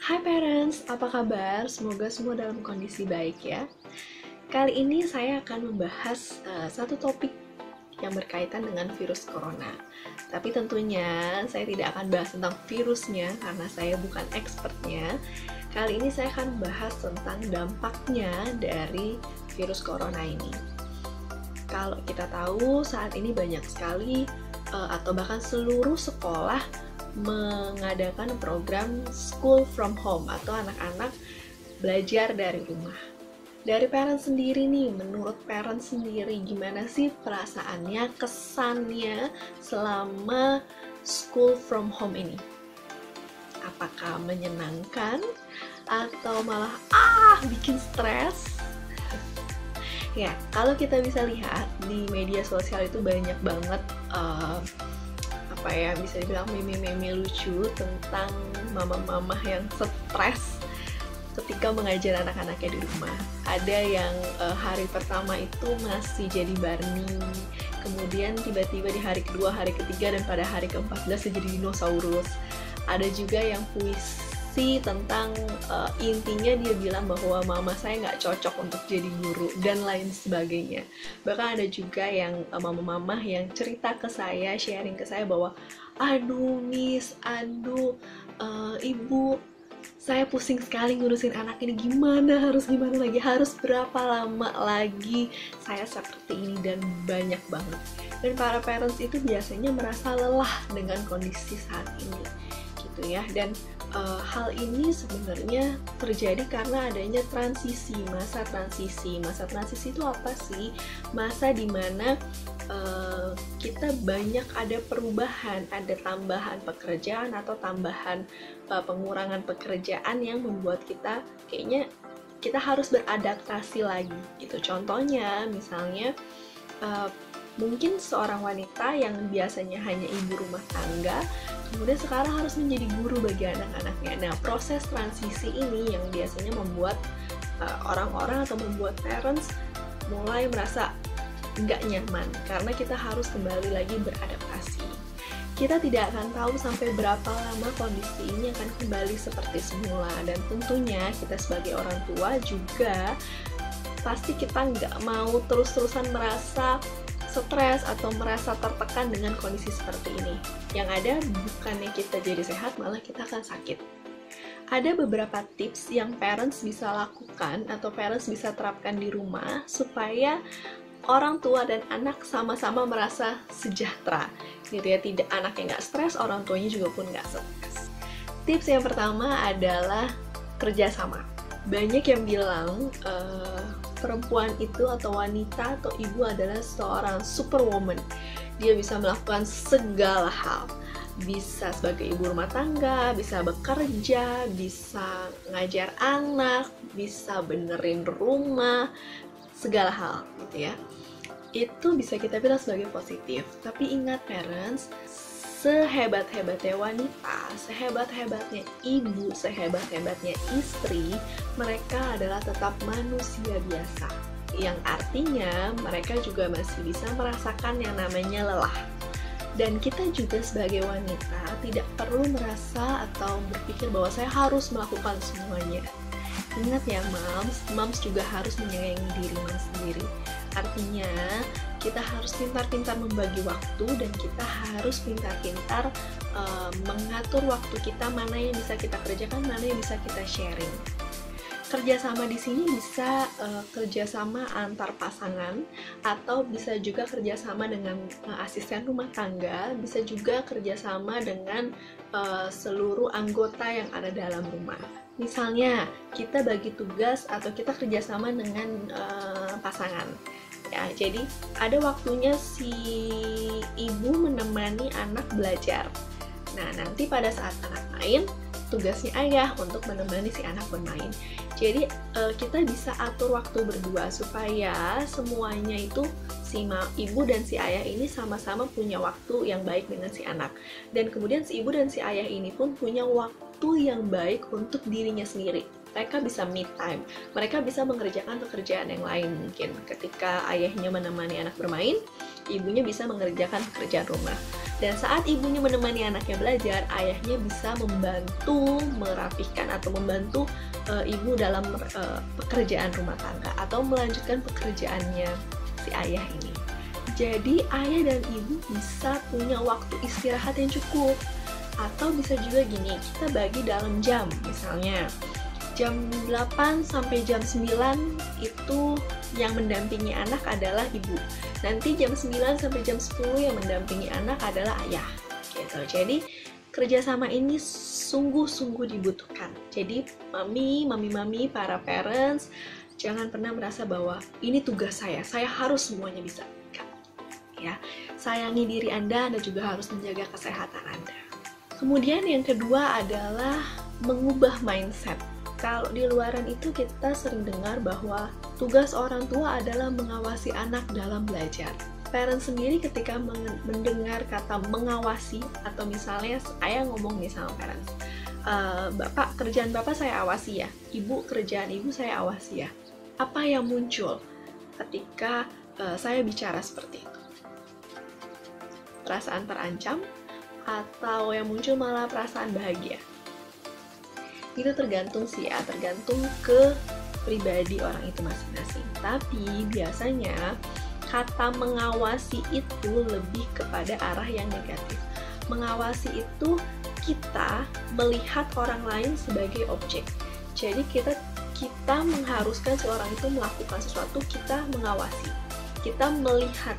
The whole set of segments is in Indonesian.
Hai parents, apa kabar? Semoga semua dalam kondisi baik ya. Kali ini saya akan membahas satu topik yang berkaitan dengan virus corona. Tapi tentunya saya tidak akan bahas tentang virusnya karena saya bukan expertnya. Kali ini saya akan membahas tentang dampaknya dari virus corona ini. Kalau kita tahu saat ini banyak sekali atau bahkan seluruh sekolah mengadakan program school from home atau anak-anak belajar dari rumah. Dari parents sendiri nih, menurut parents sendiri gimana sih perasaannya, kesannya selama school from home ini? Apakah menyenangkan atau malah bikin stres? Ya, kalau kita bisa lihat di media sosial itu banyak banget bisa dibilang meme-meme lucu tentang mama-mama yang stres ketika mengajar anak-anaknya di rumah. Ada yang hari pertama itu masih jadi Barney, kemudian tiba-tiba di hari kedua, hari ketiga, dan pada hari ke-14 jadi dinosaurus. Ada juga yang puisi tentang intinya dia bilang bahwa mama saya nggak cocok untuk jadi guru dan lain sebagainya. Bahkan ada juga yang mama-mama yang cerita ke saya, sharing ke saya bahwa aduh miss, ibu, saya pusing sekali ngurusin anak ini, harus gimana lagi, harus berapa lama lagi saya seperti ini, dan banyak banget. Dan para parents itu biasanya merasa lelah dengan kondisi saat ini gitu ya. Dan hal ini sebenarnya terjadi karena adanya masa transisi itu apa sih? Masa dimana kita banyak ada perubahan, ada tambahan pekerjaan atau tambahan pengurangan pekerjaan yang membuat kita kayaknya kita harus beradaptasi lagi gitu. Contohnya misalnya mungkin seorang wanita yang biasanya hanya ibu rumah tangga kemudian sekarang harus menjadi guru bagi anak-anaknya. Nah, proses transisi ini yang biasanya membuat orang-orang atau membuat parents mulai merasa nggak nyaman karena kita harus kembali lagi beradaptasi. Kita tidak akan tahu sampai berapa lama kondisi ini akan kembali seperti semula, dan tentunya kita sebagai orang tua juga pasti kita nggak mau terus-terusan merasa stres atau merasa tertekan dengan kondisi seperti ini. Yang ada bukannya kita jadi sehat, malah kita akan sakit. Ada beberapa tips yang parents bisa lakukan atau parents bisa terapkan di rumah supaya orang tua dan anak sama-sama merasa sejahtera gitu ya. Tidak, anaknya nggak stres, orang tuanya juga pun nggak stres. Tips yang pertama adalah kerjasama. Banyak yang bilang perempuan itu atau wanita atau ibu adalah seorang superwoman. Dia bisa melakukan segala hal. Bisa sebagai ibu rumah tangga, bisa bekerja, bisa ngajar anak, bisa benerin rumah, segala hal gitu ya. Itu bisa kita bilang sebagai positif. Tapi ingat parents, sehebat-hebatnya wanita, sehebat-hebatnya ibu, sehebat-hebatnya istri, mereka adalah tetap manusia biasa. Yang artinya mereka juga masih bisa merasakan yang namanya lelah. Dan kita juga sebagai wanita tidak perlu merasa atau berpikir bahwa saya harus melakukan semuanya. Ingat ya moms juga harus menyayangi diri sendiri. Artinya kita harus pintar-pintar membagi waktu dan kita harus pintar-pintar mengatur waktu kita, mana yang bisa kita kerjakan, mana yang bisa kita sharing. Kerjasama di sini bisa kerjasama antar pasangan atau bisa juga kerjasama dengan asisten rumah tangga, bisa juga kerjasama dengan seluruh anggota yang ada dalam rumah. Misalnya kita bagi tugas atau kita kerjasama dengan pasangan. Ya, jadi ada waktunya si ibu menemani anak belajar. Nah, nanti pada saat anak main, tugasnya ayah untuk menemani si anak bermain. Jadi kita bisa atur waktu berdua supaya semuanya itu si ibu dan si ayah ini sama-sama punya waktu yang baik dengan si anak. Dan kemudian si ibu dan si ayah ini pun punya waktu yang baik untuk dirinya sendiri. Mereka bisa me time, mereka bisa mengerjakan pekerjaan yang lain. Mungkin ketika ayahnya menemani anak bermain, ibunya bisa mengerjakan pekerjaan rumah. Dan saat ibunya menemani anaknya belajar, ayahnya bisa membantu merapihkan atau membantu ibu dalam pekerjaan rumah tangga atau melanjutkan pekerjaannya si ayah ini. Jadi ayah dan ibu bisa punya waktu istirahat yang cukup. Atau bisa juga gini, kita bagi dalam jam. Misalnya jam 8 sampai jam 9 itu yang mendampingi anak adalah ibu. Nanti jam 9 sampai jam 10 yang mendampingi anak adalah ayah. Gitu. Jadi kerjasama ini sungguh-sungguh dibutuhkan. Jadi mami, para parents, jangan pernah merasa bahwa ini tugas saya harus semuanya bisa. Ya, sayangi diri Anda juga harus menjaga kesehatan Anda. Kemudian yang kedua adalah mengubah mindset. Kalau di luaran itu kita sering dengar bahwa tugas orang tua adalah mengawasi anak dalam belajar. Parent sendiri ketika mendengar kata mengawasi, atau misalnya saya ngomong nih sama parents, Bapak, kerjaan Bapak saya awasi ya, Ibu, kerjaan Ibu saya awasi ya. Apa yang muncul ketika saya bicara seperti itu? Perasaan terancam, atau yang muncul malah perasaan bahagia? Itu tergantung sih ya, tergantung ke pribadi orang itu masing-masing. Tapi biasanya kata mengawasi itu lebih kepada arah yang negatif. Mengawasi itu kita melihat orang lain sebagai objek. Jadi kita mengharuskan seorang itu melakukan sesuatu, kita mengawasi. Kita melihat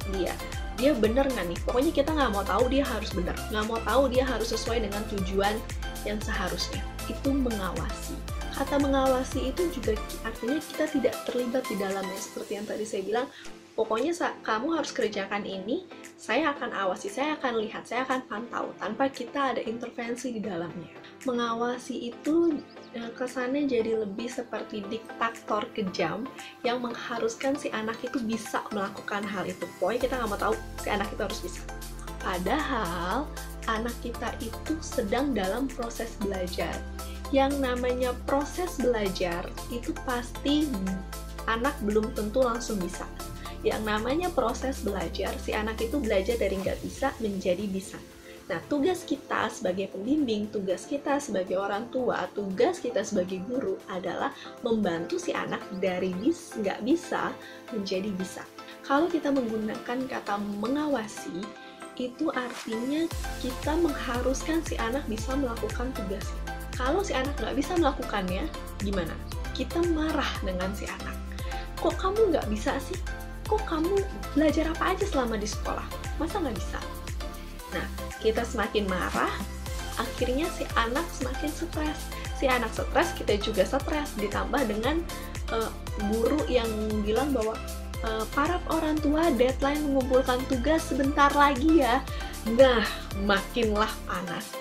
dia benar nggak nih? Pokoknya kita nggak mau tahu dia harus benar, nggak mau tahu dia harus sesuai dengan tujuan yang seharusnya. Itu mengawasi. Kata mengawasi itu juga artinya kita tidak terlibat di dalamnya. Seperti yang tadi saya bilang, pokoknya kamu harus kerjakan ini, saya akan awasi, saya akan lihat, saya akan pantau, tanpa kita ada intervensi di dalamnya. Mengawasi itu kesannya jadi lebih seperti diktator kejam yang mengharuskan si anak itu bisa melakukan hal itu. Pokoknya kita nggak mau tahu, si anak itu harus bisa. Padahal anak kita itu sedang dalam proses belajar. Yang namanya proses belajar itu pasti anak belum tentu langsung bisa. Yang namanya proses belajar, si anak itu belajar dari nggak bisa menjadi bisa. Nah, tugas kita sebagai pembimbing, tugas kita sebagai orang tua, tugas kita sebagai guru adalah membantu si anak dari nggak bisa menjadi bisa. Kalau kita menggunakan kata mengawasi, itu artinya kita mengharuskan si anak bisa melakukan tugasnya. Kalau si anak nggak bisa melakukannya, gimana? Kita marah dengan si anak. Kok kamu nggak bisa sih? Kok kamu belajar apa aja selama di sekolah? Masa nggak bisa? Nah, kita semakin marah, akhirnya si anak semakin stres. Si anak stres, kita juga stres. Ditambah dengan guru yang bilang bahwa para orang tua deadline mengumpulkan tugas sebentar lagi ya. Nah, makinlah panas.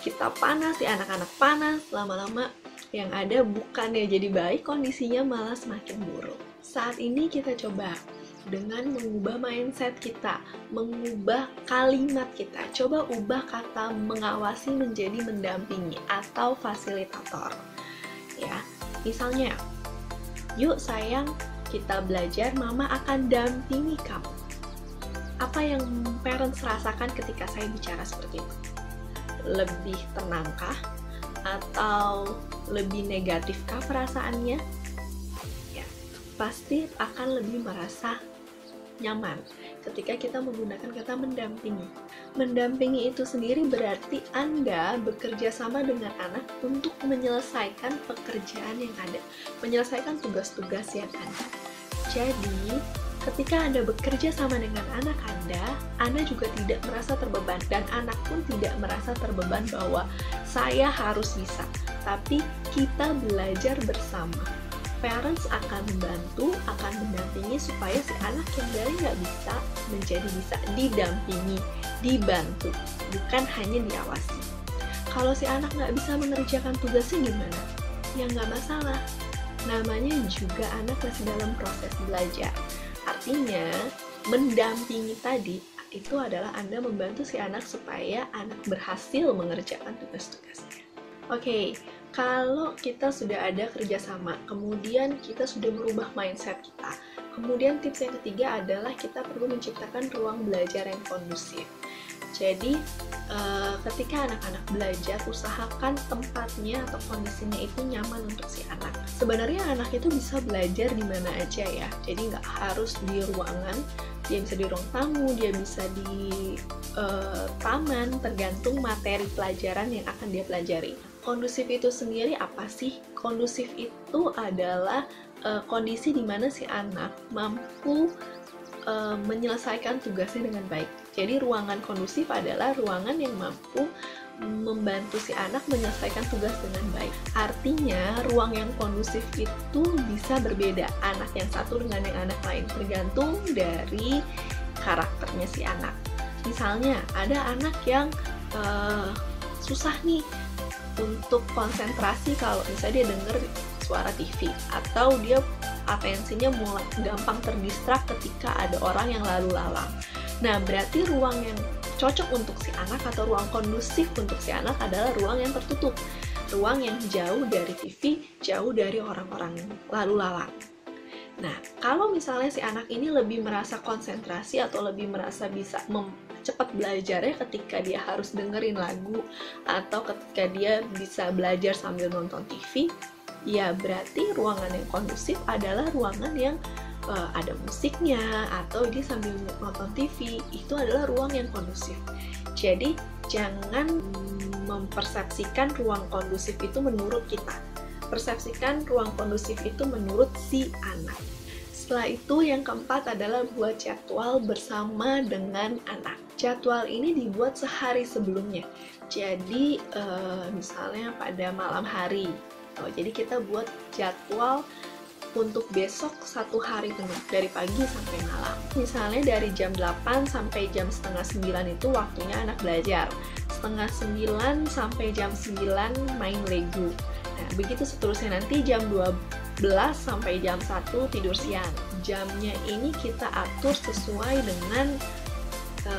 Kita panas, si anak-anak panas, lama-lama yang ada bukannya jadi baik, kondisinya malah semakin buruk. Saat ini kita coba dengan mengubah mindset kita, mengubah kalimat kita. Coba ubah kata mengawasi menjadi mendampingi atau fasilitator. Ya, misalnya, yuk sayang, kita belajar, mama akan dampingi kamu. Apa yang parents rasakan ketika saya bicara seperti itu? Lebih tenangkah? Atau lebih negatifkah perasaannya? Ya, pasti akan lebih merasa nyaman ketika kita menggunakan kata mendampingi. Mendampingi itu sendiri berarti Anda bekerja sama dengan anak untuk menyelesaikan pekerjaan yang ada, menyelesaikan tugas-tugas yang ada. Jadi, ketika Anda bekerja sama dengan anak Anda juga tidak merasa terbeban, dan anak pun tidak merasa terbeban bahwa saya harus bisa, tapi kita belajar bersama. Parents akan membantu, akan mendampingi supaya si anak yang dari nggak bisa menjadi bisa, didampingi, dibantu, bukan hanya diawasi. Kalau si anak nggak bisa mengerjakan tugasnya gimana? Ya nggak masalah. Namanya juga anak masih dalam proses belajar. Artinya, mendampingi tadi itu adalah Anda membantu si anak supaya anak berhasil mengerjakan tugas-tugasnya. Oke, kalau kita sudah ada kerjasama, kemudian kita sudah merubah mindset kita, kemudian tips yang ketiga adalah kita perlu menciptakan ruang belajar yang kondusif. Jadi ketika anak-anak belajar, usahakan tempatnya atau kondisinya itu nyaman untuk si anak. Sebenarnya anak itu bisa belajar di mana aja ya, jadi nggak harus di ruangan. Dia bisa di ruang tamu, dia bisa di taman, tergantung materi pelajaran yang akan dia pelajari. Kondusif itu sendiri apa sih? Kondusif itu adalah kondisi di mana si anak mampu menyelesaikan tugasnya dengan baik. Jadi ruangan kondusif adalah ruangan yang mampu membantu si anak menyelesaikan tugas dengan baik. Artinya ruang yang kondusif itu bisa berbeda anak yang satu dengan yang anak lain, tergantung dari karakternya si anak. Misalnya ada anak yang susah nih untuk konsentrasi kalau misalnya dia denger suara TV, atau dia atensinya mulai gampang terdistrak ketika ada orang yang lalu lalang. Nah, berarti ruang yang cocok untuk si anak atau ruang kondusif untuk si anak adalah ruang yang tertutup, ruang yang jauh dari TV, jauh dari orang-orang lalu lalang. Nah, kalau misalnya si anak ini lebih merasa konsentrasi atau lebih merasa bisa cepat belajarnya ketika dia harus dengerin lagu atau ketika dia bisa belajar sambil nonton TV, ya berarti ruangan yang kondusif adalah ruangan yang ada musiknya atau dia sambil nonton TV, itu adalah ruang yang kondusif. Jadi jangan mempersepsikan ruang kondusif itu menurut kita, persepsikan ruang kondusif itu menurut si anak. Setelah itu yang keempat adalah buat jadwal bersama dengan anak. Jadwal ini dibuat sehari sebelumnya, jadi misalnya pada malam hari. Jadi kita buat jadwal untuk besok satu hari penuh, dari pagi sampai malam. Misalnya dari jam 8 sampai jam setengah 9 itu waktunya anak belajar. Setengah 9 sampai jam 9 main Lego. Nah, begitu seterusnya, nanti jam 12 sampai jam 1 tidur siang. Jamnya ini kita atur sesuai dengan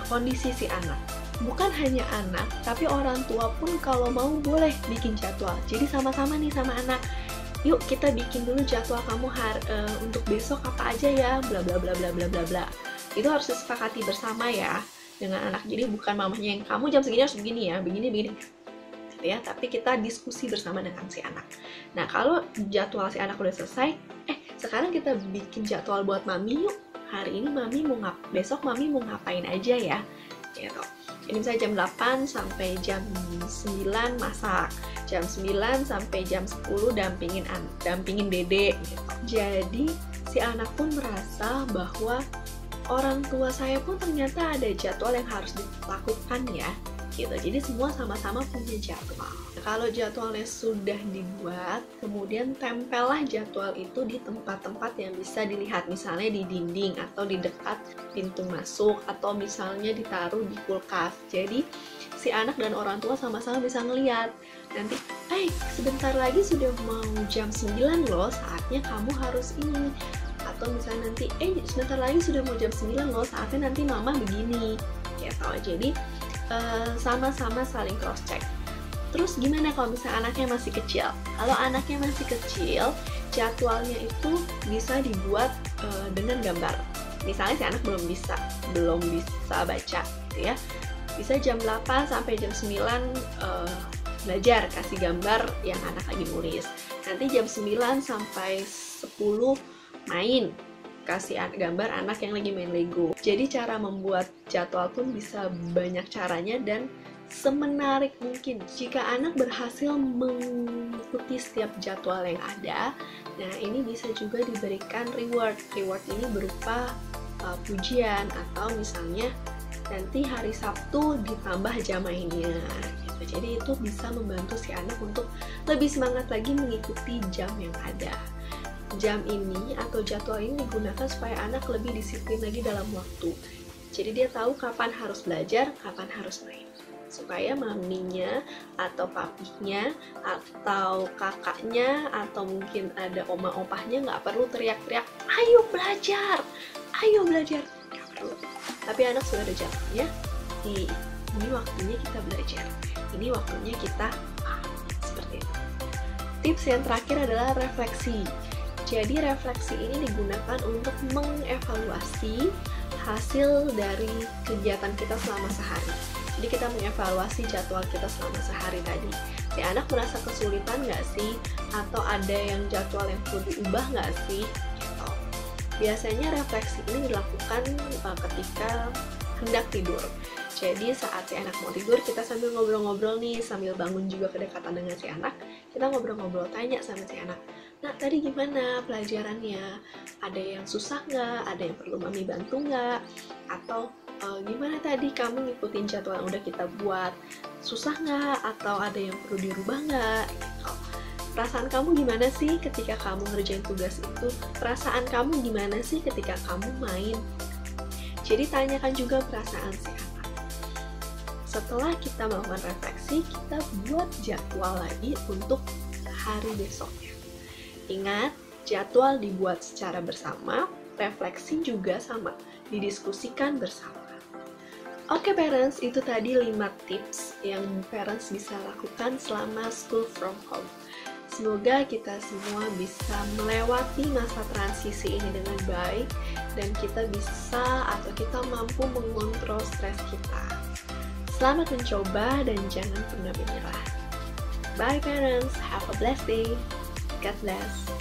kondisi si anak. Bukan hanya anak, tapi orang tua pun kalau mau boleh bikin jadwal. Jadi sama-sama nih sama anak, yuk kita bikin dulu jadwal kamu untuk besok apa aja ya, bla bla bla bla bla bla bla. Itu harus disepakati bersama ya dengan anak. Jadi bukan mamanya yang kamu jam segini harus begini ya, begini begini gitu ya, tapi kita diskusi bersama dengan si anak. Nah, kalau jadwal si anak udah selesai, sekarang kita bikin jadwal buat mami yuk. Hari ini mami besok mami mau ngapain aja ya, gitu. Ini misalnya jam 8 sampai jam 9 masak, jam 9 sampai jam 10 dampingin dede gitu. Jadi si anak pun merasa bahwa orang tua saya pun ternyata ada jadwal yang harus dilakukan ya gitu. Jadi semua sama-sama punya jadwal. Kalau jadwalnya sudah dibuat, kemudian tempellah jadwal itu di tempat-tempat yang bisa dilihat, misalnya di dinding atau di dekat pintu masuk, atau misalnya ditaruh di kulkas. Jadi si anak dan orang tua sama-sama bisa ngelihat. Nanti, sebentar lagi sudah mau jam 9 loh, saatnya kamu harus ini. Atau misalnya nanti, sebentar lagi sudah mau jam 9 loh, saatnya nanti mama begini. Gitu. Jadi sama-sama saling cross check. Terus gimana kalau misalnya anaknya masih kecil? Kalau anaknya masih kecil, jadwalnya itu bisa dibuat dengan gambar. Misalnya si anak belum bisa baca gitu ya. Bisa jam 8 sampai jam 9 belajar, kasih gambar yang anak lagi nulis. Nanti jam 9 sampai 10 main, kasih gambar anak yang lagi main Lego. Jadi cara membuat jadwal pun bisa banyak caranya dan semenarik mungkin. Jika anak berhasil mengikuti setiap jadwal yang ada, nah ini bisa juga diberikan reward. Reward ini berupa pujian, atau misalnya nanti hari Sabtu ditambah jam mainnya gitu. Jadi itu bisa membantu si anak untuk lebih semangat lagi mengikuti jam yang ada. Jam ini atau jadwal ini digunakan supaya anak lebih disiplin lagi dalam waktu. Jadi dia tahu kapan harus belajar, kapan harus main. Supaya maminya atau papinya atau kakaknya atau mungkin ada oma opahnya nggak perlu teriak-teriak, ayo belajar, nggak perlu. Tapi anak sudah ada jadwalnya, ini waktunya kita belajar, ini waktunya kita seperti itu. Tips yang terakhir adalah refleksi. Jadi refleksi ini digunakan untuk mengevaluasi hasil dari kegiatan kita selama sehari. Jadi kita mengevaluasi jadwal kita selama sehari tadi. Si anak merasa kesulitan nggak sih? Atau ada yang jadwal yang perlu diubah nggak sih? Gitu. Biasanya refleksi ini dilakukan ketika hendak tidur. Jadi saat si anak mau tidur, kita sambil ngobrol-ngobrol nih, sambil bangun juga kedekatan dengan si anak, kita ngobrol-ngobrol, tanya sama si anak, nah tadi gimana pelajarannya? Ada yang susah nggak? Ada yang perlu mami bantu nggak? Atau gimana tadi kamu ngikutin jadwal yang udah kita buat? Susah nggak? Atau ada yang perlu dirubah nggak? Gitu. Perasaan kamu gimana sih ketika kamu ngerjain tugas itu? Perasaan kamu gimana sih ketika kamu main? Jadi tanyakan juga perasaan si anak. Setelah kita melakukan refleksi, kita buat jadwal lagi untuk hari besoknya. Ingat, jadwal dibuat secara bersama, refleksi juga sama, didiskusikan bersama. Oke parents, itu tadi 5 tips yang parents bisa lakukan selama school from home. Semoga kita semua bisa melewati masa transisi ini dengan baik dan kita bisa atau kita mampu mengontrol stres kita. Selamat mencoba dan jangan pernah menyerah. Bye parents, have a blessed day. God bless.